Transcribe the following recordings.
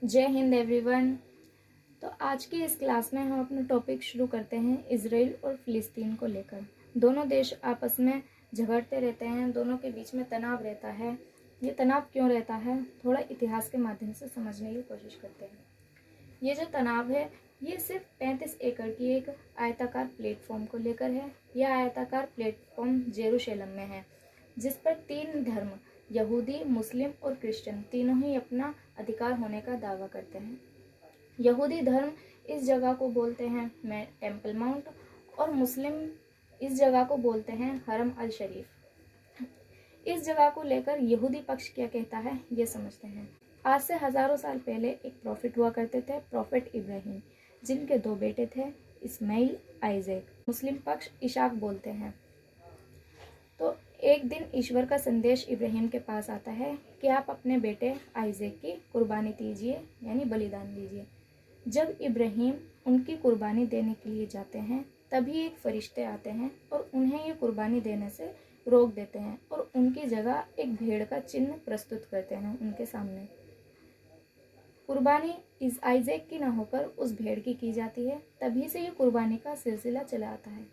जय हिंद एवरीवन। तो आज की इस क्लास में हम अपना टॉपिक शुरू करते हैं इजराइल और फ़िलिस्तीन को लेकर। दोनों देश आपस में झगड़ते रहते हैं, दोनों के बीच में तनाव रहता है। ये तनाव क्यों रहता है, थोड़ा इतिहास के माध्यम से समझने की कोशिश करते हैं। ये जो तनाव है ये सिर्फ 35 एकड़ की एक आयताकार प्लेटफॉर्म को लेकर है। यह आयताकार प्लेटफॉर्म जेरूशलेम में है, जिस पर 3 धर्म यहूदी, मुस्लिम और क्रिश्चियन तीनों ही अपना अधिकार होने का दावा करते हैं। यहूदी धर्म इस जगह को बोलते हैं टेम्पल माउंट और मुस्लिम इस जगह को बोलते हैं हरम अल शरीफ। इस जगह को लेकर यहूदी पक्ष क्या कहता है ये समझते हैं। आज से हजारों साल पहले एक प्रॉफिट हुआ करते थे, प्रॉफिट इब्राहिम, जिनके 2 बेटे थे, इस्माइल, आइजैक। मुस्लिम पक्ष इशाक बोलते हैं। तो एक दिन ईश्वर का संदेश इब्राहिम के पास आता है कि आप अपने बेटे आइजैक की कुर्बानी दीजिए, यानी बलिदान दीजिए। जब इब्राहिम उनकी कुर्बानी देने के लिए जाते हैं तभी एक फरिश्ते आते हैं और उन्हें ये कुर्बानी देने से रोक देते हैं और उनकी जगह एक भेड़ का चिन्ह प्रस्तुत करते हैं उनके सामने। कुर्बानी इस आइजैक की न होकर उस भेड़ की जाती है। तभी से ये कुर्बानी का सिलसिला चला आता है।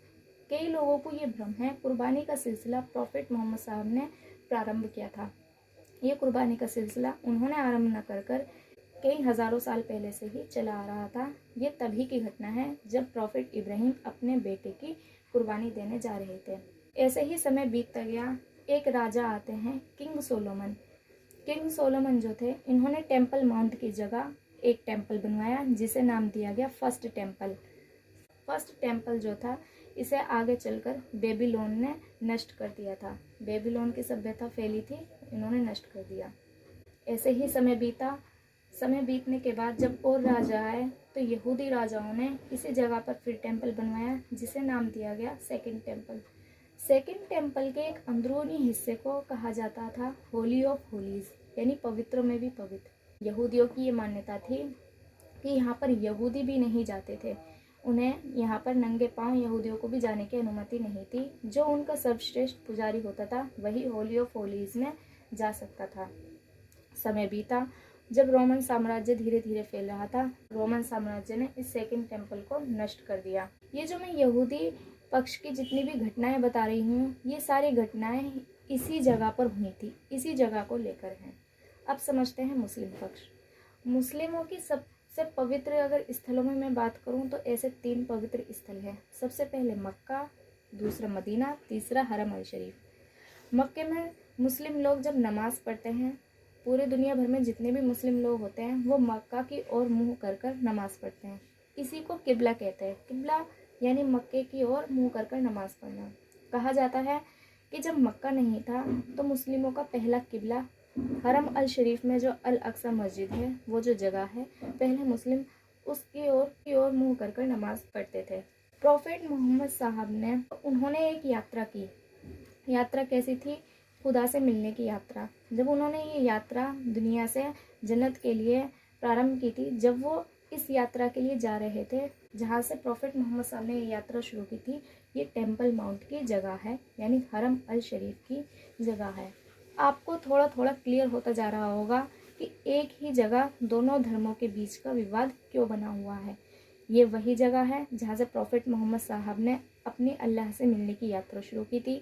कई लोगों को ये भ्रम है कुर्बानी का सिलसिला प्रॉफिट मोहम्मद साहब ने प्रारंभ किया था। ये कुर्बानी का सिलसिला उन्होंने आरंभ न कर कई हजारों साल पहले से ही चला आ रहा था। ये तभी की घटना है जब प्रॉफिट इब्राहिम अपने बेटे की कुर्बानी देने जा रहे थे। ऐसे ही समय बीतता गया। एक राजा आते हैं किंग सोलोमन। किंग सोलोमन जो थे, इन्होंने टेम्पल माउंट की जगह एक टेम्पल बनवाया जिसे नाम दिया गया फर्स्ट टेम्पल। फर्स्ट टेम्पल जो था इसे आगे चलकर बेबीलोन ने नष्ट कर दिया था। बेबीलोन की सभ्यता फैली थी, इन्होंने नष्ट कर दिया। ऐसे ही समय बीता। समय बीतने के बाद जब और राजा आए तो यहूदी राजाओं ने इसी जगह पर फिर टेम्पल बनवाया जिसे नाम दिया गया सेकंड टेम्पल। सेकंड टेम्पल के एक अंदरूनी हिस्से को कहा जाता था होली ऑफ होलीज, यानी पवित्रों में भी पवित्र। यहूदियों की ये मान्यता थी कि यहाँ पर यहूदी भी नहीं जाते थे। उन्हें यहाँ पर नंगे पांव यहूदियों को भी जाने की अनुमति नहीं थी। जो उनका सर्वश्रेष्ठ पुजारी होता था वही होली ऑफ होलीज में जा सकता था। समय बीता। जब रोमन साम्राज्य धीरे धीरे फैल रहा था, रोमन साम्राज्य ने इस सेकंड टेम्पल को नष्ट कर दिया। ये जो मैं यहूदी पक्ष की जितनी भी घटनाएं बता रही हूँ, ये सारी घटनाएं इसी जगह पर हुई थी, इसी जगह को लेकर हैं। अब समझते हैं मुस्लिम पक्ष। मुस्लिमों की सबसे पवित्र अगर स्थलों में मैं बात करूं तो ऐसे 3 पवित्र स्थल हैं। सबसे पहले मक्का, दूसरा मदीना, तीसरा हरम अल शरीफ। मक्के में मुस्लिम लोग जब नमाज पढ़ते हैं, पूरे दुनिया भर में जितने भी मुस्लिम लोग होते हैं वो मक्का की ओर मुंह कर नमाज पढ़ते हैं। इसी को किबला कहते हैं। किबला यानी मक्के की ओर मुंह कर नमाज पढ़ना। कहा जाता है कि जब मक्का नहीं था तो मुस्लिमों का पहला किबला हरम अल शरीफ में जो अल अक्सा मस्जिद है, वो जो जगह है, पहले मुस्लिम उसकी ओर मुंह कर नमाज पढ़ते थे। प्रॉफिट मोहम्मद साहब ने उन्होंने एक यात्रा की। यात्रा कैसी थी? खुदा से मिलने की यात्रा। जब उन्होंने ये यात्रा दुनिया से जन्नत के लिए प्रारंभ की थी, जब वो इस यात्रा के लिए जा रहे थे जहाँ से प्रॉफिट मोहम्मद साहब ने ये यात्रा शुरू की थी, ये टेम्पल माउंट की जगह है, यानी हरम अल शरीफ की जगह है। आपको थोड़ा थोड़ा क्लियर होता जा रहा होगा कि एक ही जगह दोनों धर्मों के बीच का विवाद क्यों बना हुआ है। ये वही जगह है जहाँ से प्रॉफिट मोहम्मद साहब ने अपनी अल्लाह से मिलने की यात्रा शुरू की थी।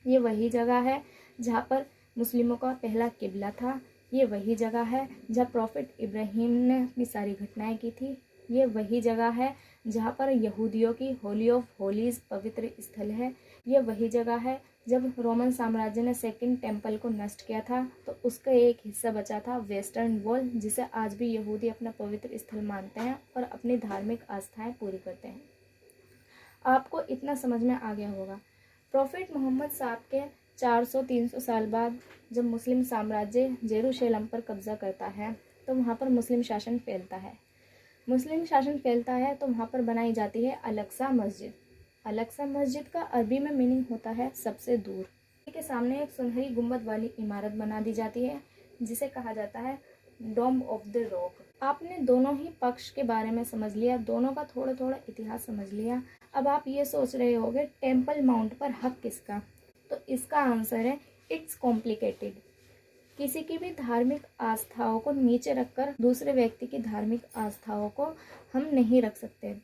ये वही जगह है जहाँ पर मुस्लिमों का पहला किबला था। ये वही जगह है जहाँ प्रॉफिट इब्राहिम ने अपनी सारी घटनाएं की थी। ये वही जगह है जहाँ पर यहूदियों की होली ऑफ होलीज पवित्र स्थल है। ये वही जगह है जब रोमन साम्राज्य ने सेकंड टेम्पल को नष्ट किया था तो उसका एक हिस्सा बचा था वेस्टर्न वॉल, जिसे आज भी यहूदी अपना पवित्र स्थल मानते हैं और अपनी धार्मिक आस्थाएं पूरी करते हैं। आपको इतना समझ में आ गया होगा। प्रॉफिट मोहम्मद साहब के 400-300 साल बाद जब मुस्लिम साम्राज्य जेरूशलेम पर कब्जा करता है तो वहाँ पर मुस्लिम शासन फैलता है। मुस्लिम शासन फैलता है तो वहाँ पर बनाई जाती है अल अक्सा मस्जिद। अल अक्सा मस्जिद का अरबी में मीनिंग होता है सबसे दूर। के सामने एक सुनहरी गुंबद वाली इमारत बना दी जाती है जिसे कहा जाता है डोम ऑफ द रॉक। आपने दोनों ही पक्ष के बारे में समझ लिया, दोनों का थोड़ा थोड़ा इतिहास समझ लिया। अब आप ये सोच रहे होंगे टेम्पल माउंट पर हक किसका? तो इसका आंसर है इट्स कॉम्प्लिकेटेड। किसी की भी धार्मिक आस्थाओं को नीचे रखकर दूसरे व्यक्ति की धार्मिक आस्थाओं को हम नहीं रख सकते।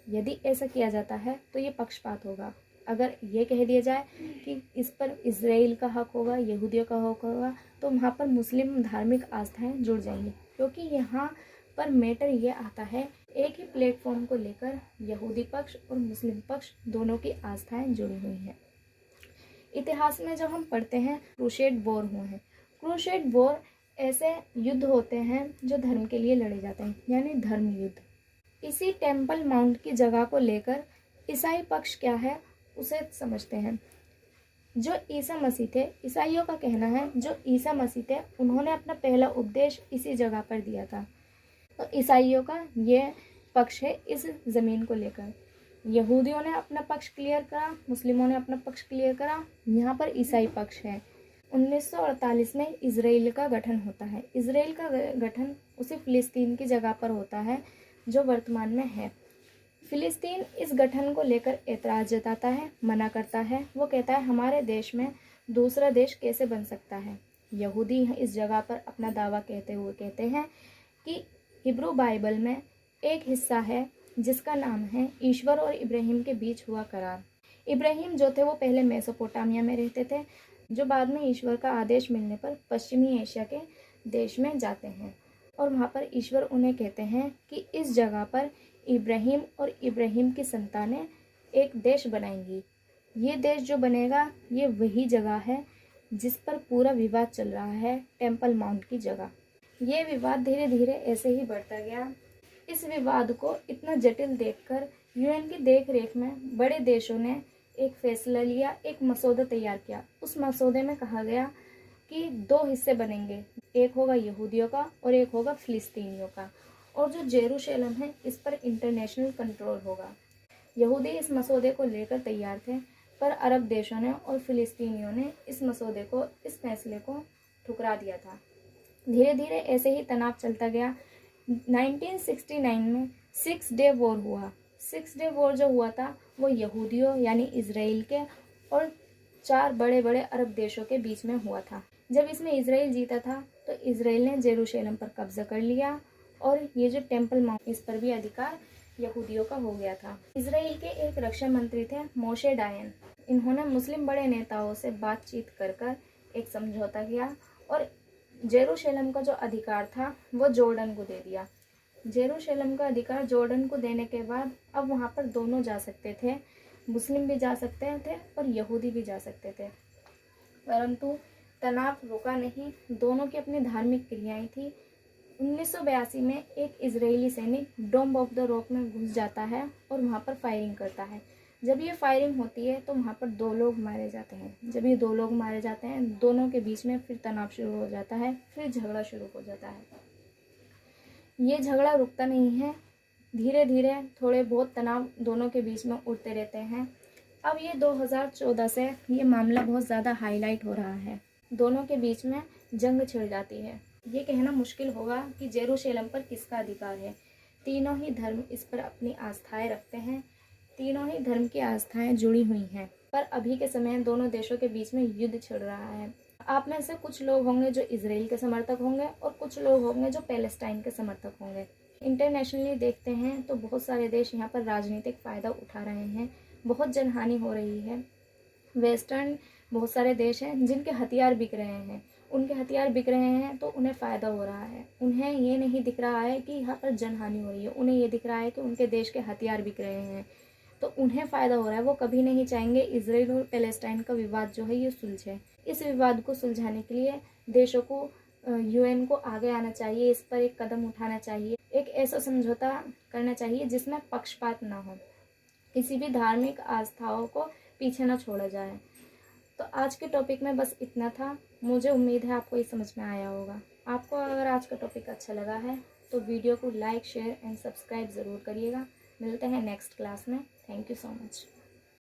यदि ऐसा किया जाता है तो ये पक्षपात होगा। अगर ये कह दिया जाए कि इस पर इजराइल का हक होगा, यहूदियों का हक होगा, तो वहाँ पर मुस्लिम धार्मिक आस्थाएं जुड़ जाएंगी, क्योंकि यहाँ पर मैटर ये आता है एक ही प्लेटफॉर्म को लेकर यहूदी पक्ष और मुस्लिम पक्ष दोनों की आस्थाएं जुड़ी हुई हैं। इतिहास में जब हम पढ़ते हैं क्रूसेड वॉर हुए हैं, क्रूसेड वॉर ऐसे युद्ध होते हैं जो धर्म के लिए लड़े जाते हैं, यानी धर्म युद्ध। इसी टेम्पल माउंट की जगह को लेकर ईसाई पक्ष क्या है उसे समझते हैं। जो ईसा मसीह थे, ईसाइयों का कहना है जो ईसा मसीह थे उन्होंने अपना पहला उपदेश इसी जगह पर दिया था। तो ईसाइयों का ये पक्ष है इस ज़मीन को लेकर। यहूदियों ने अपना पक्ष क्लियर करा, मुस्लिमों ने अपना पक्ष क्लियर करा, यहाँ पर ईसाई पक्ष है। 1948 में इजराइल का गठन होता है। इजराइल का गठन उसी फ़िलिस्तीन की जगह पर होता है जो वर्तमान में है। फ़िलिस्तीन इस गठन को लेकर एतराज़ जताता है, मना करता है। वो कहता है हमारे देश में दूसरा देश कैसे बन सकता है। यहूदी इस जगह पर अपना दावा कहते हुए कहते हैं कि हिब्रू बाइबल में एक हिस्सा है जिसका नाम है ईश्वर और इब्राहिम के बीच हुआ करार। इब्राहिम जो थे वो पहले मेसोपोटामिया में रहते थे, जो बाद में ईश्वर का आदेश मिलने पर पश्चिमी एशिया के देश में जाते हैं, और वहाँ पर ईश्वर उन्हें कहते हैं कि इस जगह पर इब्राहिम और इब्राहिम की संतानें एक देश बनाएंगी। ये देश जो बनेगा ये वही जगह है जिस पर पूरा विवाद चल रहा है, टेम्पल माउंट की जगह। ये विवाद धीरे धीरे ऐसे ही बढ़ता गया। इस विवाद को इतना जटिल देखकर यूएन की देख रेख में बड़े देशों ने एक फैसला लिया, एक मसौदा तैयार किया। उस मसौदे में कहा गया कि 2 हिस्से बनेंगे, एक होगा यहूदियों का और एक होगा फ़िलिस्तीनियों का, और जो जेरूशलेम है इस पर इंटरनेशनल कंट्रोल होगा। यहूदी इस मसौदे को लेकर तैयार थे, पर अरब देशों ने और फ़िलिस्तीनियों ने इस मसौदे को, इस फैसले को ठुकरा दिया था। धीरे धीरे ऐसे ही तनाव चलता गया। 1969 में 6 डे वॉर हुआ। 6 डे वॉर जो हुआ था वो यहूदियों यानी इजराइल के और 4 बड़े बड़े अरब देशों के बीच में हुआ था। जब इसमें इजराइल जीता था तो इजराइल ने जेरूशलेम पर कब्जा कर लिया, और ये जो टेम्पल माउंट इस पर भी अधिकार यहूदियों का हो गया था। इजराइल के एक रक्षा मंत्री थे मोशे डायन। इन्होंने मुस्लिम बड़े नेताओं से बातचीत कर एक समझौता किया और जेरूशलेम का जो अधिकार था वो जॉर्डन को दे दिया। जेरूशलेम का अधिकार जॉर्डन को देने के बाद अब वहाँ पर दोनों जा सकते थे, मुस्लिम भी जा सकते थे और यहूदी भी जा सकते थे। परंतु तनाव रुका नहीं, दोनों की अपनी धार्मिक क्रियाएं थी। 1982 में एक इजरायली सैनिक डोम ऑफ द रॉक में घुस जाता है और वहाँ पर फायरिंग करता है। जब ये फायरिंग होती है तो वहाँ पर 2 लोग मारे जाते हैं। जब ये 2 लोग मारे जाते हैं, दोनों के बीच में फिर तनाव शुरू हो जाता है, फिर झगड़ा शुरू हो जाता है। ये झगड़ा रुकता नहीं है, धीरे धीरे थोड़े बहुत तनाव दोनों के बीच में उठते रहते हैं। अब ये 2014 से ये मामला बहुत ज़्यादा हाईलाइट हो रहा है। दोनों के बीच में जंग छिड़ जाती है। ये कहना मुश्किल होगा कि जेरूशलेम पर किसका अधिकार है। तीनों ही धर्म इस पर अपनी आस्थाएं रखते हैं, तीनों ही धर्म की आस्थाएं जुड़ी हुई हैं, पर अभी के समय दोनों देशों के बीच में युद्ध छिड़ रहा है। आप में से कुछ लोग होंगे जो इजराइल के समर्थक होंगे और कुछ लोग होंगे जो पैलेस्टाइन के समर्थक होंगे। इंटरनेशनली देखते हैं तो बहुत सारे देश यहाँ पर राजनीतिक फ़ायदा उठा रहे हैं, बहुत जनहानि हो रही है। वेस्टर्न बहुत सारे देश हैं जिनके हथियार बिक रहे हैं, उनके हथियार बिक रहे हैं तो उन्हें फ़ायदा हो रहा है। उन्हें ये नहीं दिख रहा है कि यहाँ पर जनहानि हो रही है, उन्हें ये दिख रहा है कि उनके देश के हथियार बिक रहे हैं, तो उन्हें फ़ायदा हो रहा है। वो कभी नहीं चाहेंगे इजराइल और पैलेस्टाइन का विवाद जो है ये सुलझे। इस विवाद को सुलझाने के लिए देशों को, यूएन को आगे आना चाहिए, इस पर एक कदम उठाना चाहिए, एक ऐसा समझौता करना चाहिए जिसमें पक्षपात ना हो, किसी भी धार्मिक आस्थाओं को पीछे ना छोड़ा जाए। तो आज के टॉपिक में बस इतना था। मुझे उम्मीद है आपको ये समझ में आया होगा। आपको अगर आज का टॉपिक अच्छा लगा है तो वीडियो को लाइक, शेयर एंड सब्सक्राइब ज़रूर करिएगा। मिलते हैं नेक्स्ट क्लास में। Thank you so much.